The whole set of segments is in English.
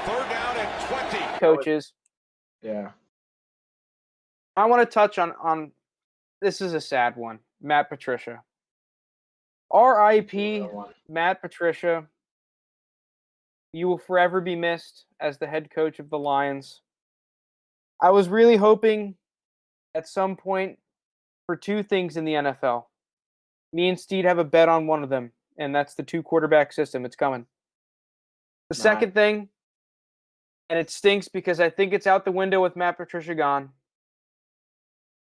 Third down and 20. Coaches. Yeah. I want to touch on this is a sad one. Matt Patricia. R.I.P. Matt Patricia. You will forever be missed as the head coach of the Lions. I was really hoping at some point for two things in the NFL. Me and Steve have a bet on one of them, and that's the 2-quarterback system. It's coming. The second thing, and it stinks because I think it's out the window with Matt Patricia gone,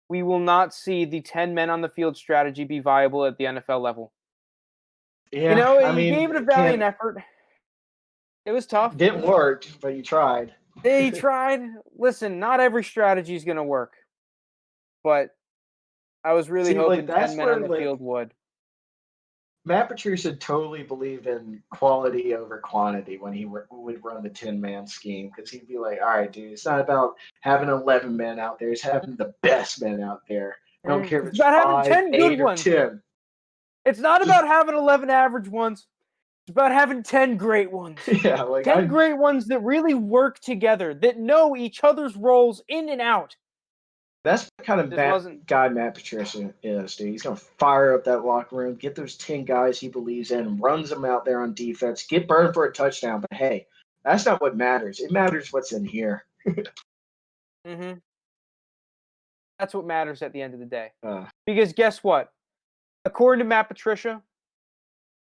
we will not see the 10 men on the field strategy be viable at the NFL level. Yeah, he gave it a valiant effort. It was tough. Didn't work, but you tried. He tried. Listen, not every strategy is going to work. But I was really hoping 10 men on the field would. Matt Patricia totally believed in quality over quantity when he would run the 10-man scheme, because he'd be like, all right, dude, it's not about having 11 men out there. It's having the best men out there. I don't care if it's about 5, having 10 8, good or ones. 10. It's not about having 11 average ones. It's about having 10 great ones. Yeah, 10 great ones that really work together, that know each other's roles in and out. That's the kind of guy Matt Patricia is, dude. He's going to fire up that locker room, get those 10 guys he believes in, runs them out there on defense, get burned for a touchdown. But, hey, that's not what matters. It matters what's in here. Mm-hmm. That's what matters at the end of the day. Because guess what? According to Matt Patricia,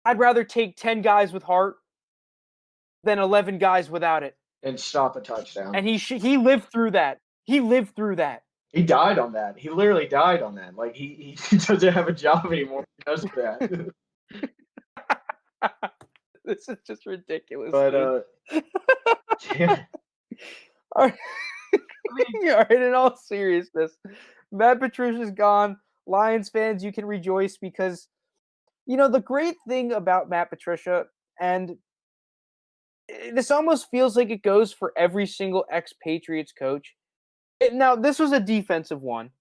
I'd rather take 10 guys with heart than 11 guys without it. And stop a touchdown. And he lived through that. He lived through that. He died on that. He literally died on that. Like, he doesn't have a job anymore because of that. This is just ridiculous. But, yeah. All right. All right, in all seriousness, Matt Patricia's gone. Lions fans, you can rejoice because, the great thing about Matt Patricia, and this almost feels like it goes for every single ex-Patriots coach. Now, this was a defensive one.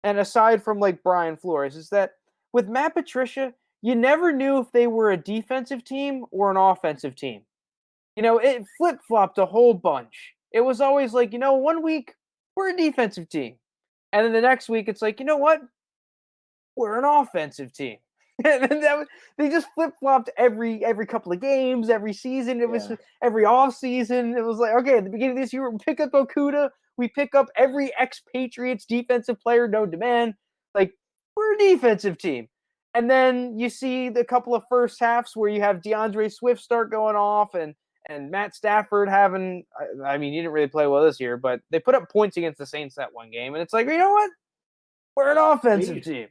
And aside from, Brian Flores, is that with Matt Patricia, you never knew if they were a defensive team or an offensive team. It flip-flopped a whole bunch. It was always like, 1 week, we're a defensive team. And then the next week, it's like, you know what? We're an offensive team. And they just flip-flopped every couple of games, every season. It was every off-season. It was like, okay, at the beginning of this year, we pick up Okuda. We pick up every ex-Patriots defensive player known to man. We're a defensive team. And then you see the couple of first halves where you have DeAndre Swift start going off and Matt Stafford having, he didn't really play well this year, but they put up points against the Saints that one game. And it's like, you know what? We're an offensive team.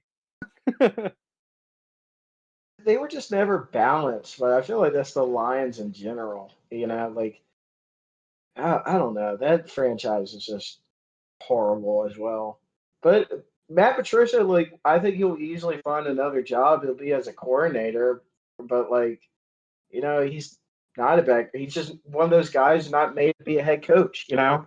They were just never balanced, but I feel like that's the Lions in general. I don't know. That franchise is just horrible as well. But Matt Patricia, I think he'll easily find another job. He'll be as a coordinator, but he's not a bad. He's just one of those guys not made to be a head coach. It's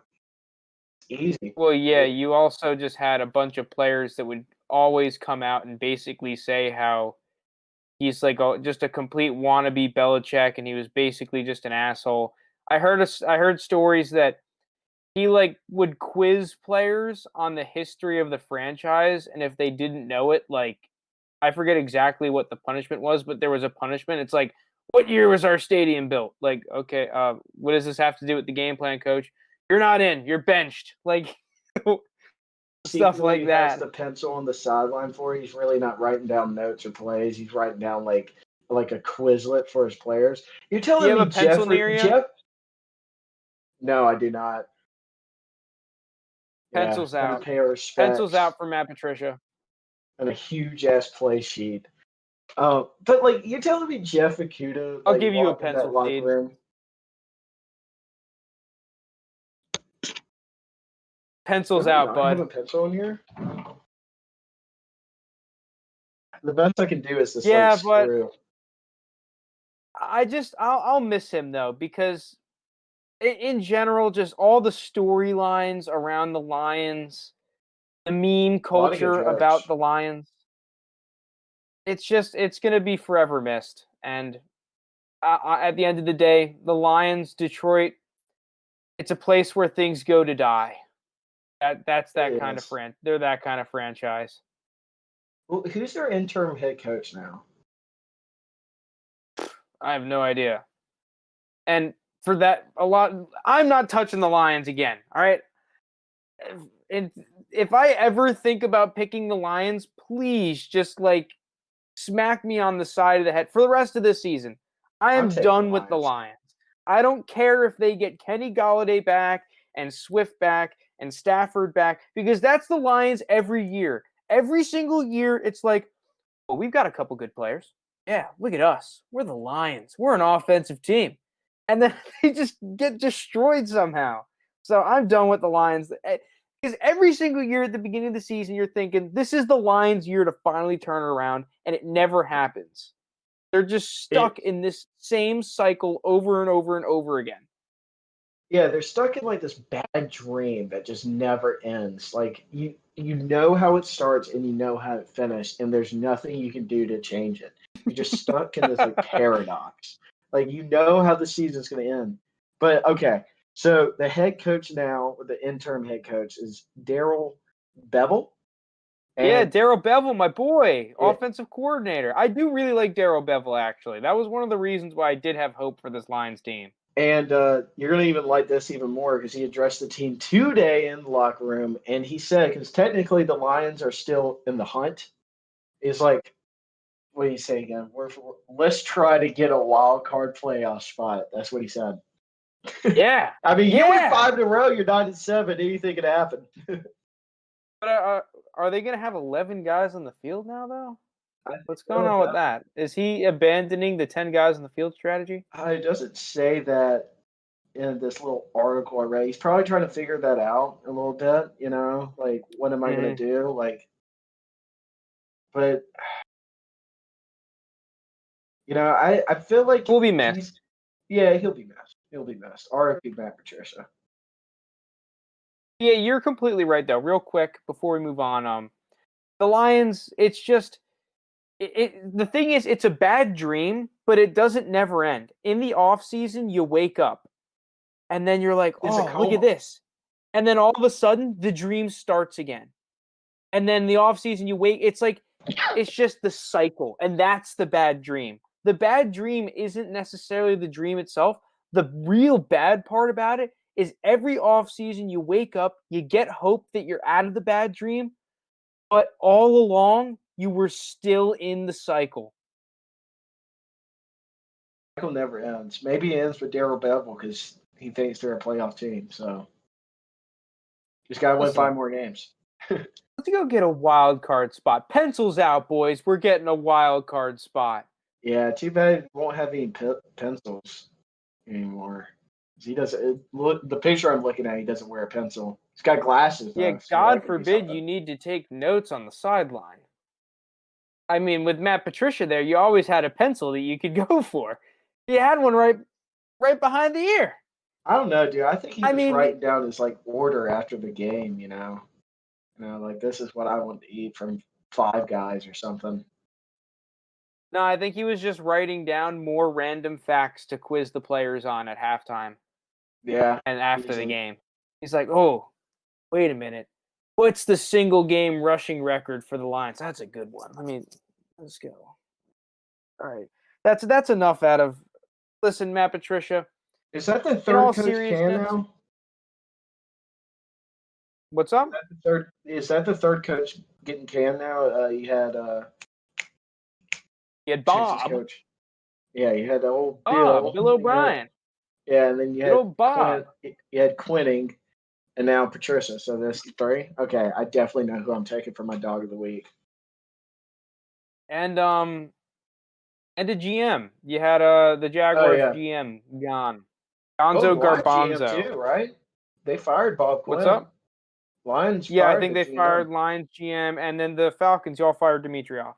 easy. Well, yeah, you also just had a bunch of players that would always come out and basically say how he's just a complete wannabe Belichick, and he was basically just an asshole. I heard stories that he would quiz players on the history of the franchise, and if they didn't know it, I forget exactly what the punishment was, but there was a punishment. It's like, what year was our stadium built? Okay, what does this have to do with the game plan, coach? You're not in. You're benched. Stuff like that. Has the pencil on the sideline for it. He's really not writing down notes or plays. He's writing down like a Quizlet for his players. You're telling me Jeff? No, I do not. Pencils out. Pencils out for Matt Patricia. And a huge ass play sheet. But you're telling me Jeff Okuda? I'll give you a pencil feed. Pencils out, bud. I have a pencil in here. The best I can do is this. But I'll miss him though, because in general, just all the storylines around the Lions, the meme culture about the Lions, it's going to be forever missed. And At the end of the day, the Lions, Detroit, it's a place where things go to die. That's that It kind of is. they're that kind of franchise. Well, who's their interim head coach now? I have no idea. And for that, I'm not touching the Lions again. All right. And if I ever think about picking the Lions, please just like smack me on the side of the head for the rest of this season. I I'm am taking the done with the Lions. Lions. I don't care if they get Kenny Galladay back and Swift back and Stafford back because that's the Lions every year. Every single year, it's like, well, we've got a couple good players. Yeah, look at us. We're the Lions. We're an offensive team. And then they just get destroyed somehow. So I'm done with the Lions. Because every single year at the beginning of the season, you're thinking, this is the Lions' year to finally turn around, and it never happens. They're just It, stuck in this same cycle over and over and over again. yeah, they're stuck in like this bad dream that just never ends. Like you know how it starts and you know how it finishes, and there's nothing you can do to change it. You're just stuck in this like paradox. Like you know how the season's going to end, but okay. So the head coach now, or the interim head coach, is Daryl Bevel, Yeah, and Darrell Bevel, my boy, it, offensive coordinator. I do really like Darrell Bevel, actually. That was one of the reasons why I did have hope for this Lions team. and you're going to even like this even more because he addressed the team today in the locker room, and he said because technically the Lions are still in the hunt. He's like, what do you say again? Let's try to get a wild card playoff spot. That's what he said. Yeah, I mean, you win yeah. 5 in a row, you're 9-7. Anything can happen. But are they going to have 11 guys on the field now, though? I think What's going so. on with that? Is he abandoning the 10 guys on the field strategy? It doesn't say that in this little article I read. He's probably trying to figure that out a little bit. Like what am I going to Mm-hmm. do? Like, but I feel like Will be he's missed. yeah he'll be missed. He'll be missed. R.I.P. Matt Patricia. Yeah, you're completely right, though. Real quick, before we move on, the Lions, it's just the thing is it's a bad dream, but it doesn't never end. In the off season, you wake up and then you're like, It's a "Oh, look at coma. this." And then all of a sudden, the dream starts again. And then the off season you wake it's like it's just the cycle, and that's the bad dream. The bad dream isn't necessarily the dream itself. The real bad part about it is every off season you wake up, you get hope that you're out of the bad dream, but all along you were still in the cycle. Cycle never ends. Maybe it ends with Daryl Bevel because he thinks they're a playoff team. So just got to win Listen, 5 more games. let's go get a wild card spot. Pencils out, boys. We're getting a wild card spot. Yeah, too bad he won't have any pencils anymore. He doesn't. Look, the picture I'm looking at, he doesn't wear a pencil. He's got glasses Yeah, though, so that God could be forbid something. you need to take notes on the sideline. I mean, with Matt Patricia there, you always had a pencil that you could go for. You had one right behind the ear. I don't know, dude. I think he I was mean, writing down his like order after the game. Like this is what I want to eat from Five Guys or something. no, I think he was just writing down more random facts to quiz the players on at halftime Yeah, and after the easily. game. He's like, "Oh, wait a minute. What's the single game rushing record for the Lions?" That's a good one. Let's go. All right. That's enough out of listen, Matt Patricia. Is that the In all third coach can seriousness, now? what's up? Is that the third coach getting canned now? You had You had Texas Bob. coach. Yeah, you had the old Bob, Bill. Bill O'Brien. Yeah, and then you Good had old Bob. Quinning, and now Patricia. So that's three. Okay, I definitely know who I'm taking for my dog of the week. And the GM. You had the Oh Jaguars yeah. GM gone. Oh, the Gonzo Lions GM Garbanzo. too, right? They fired Bob What's Quinn. up? Lions Yeah, I fired think the they GM. fired Lions GM, and then the Falcons, y'all fired Dimitrioff.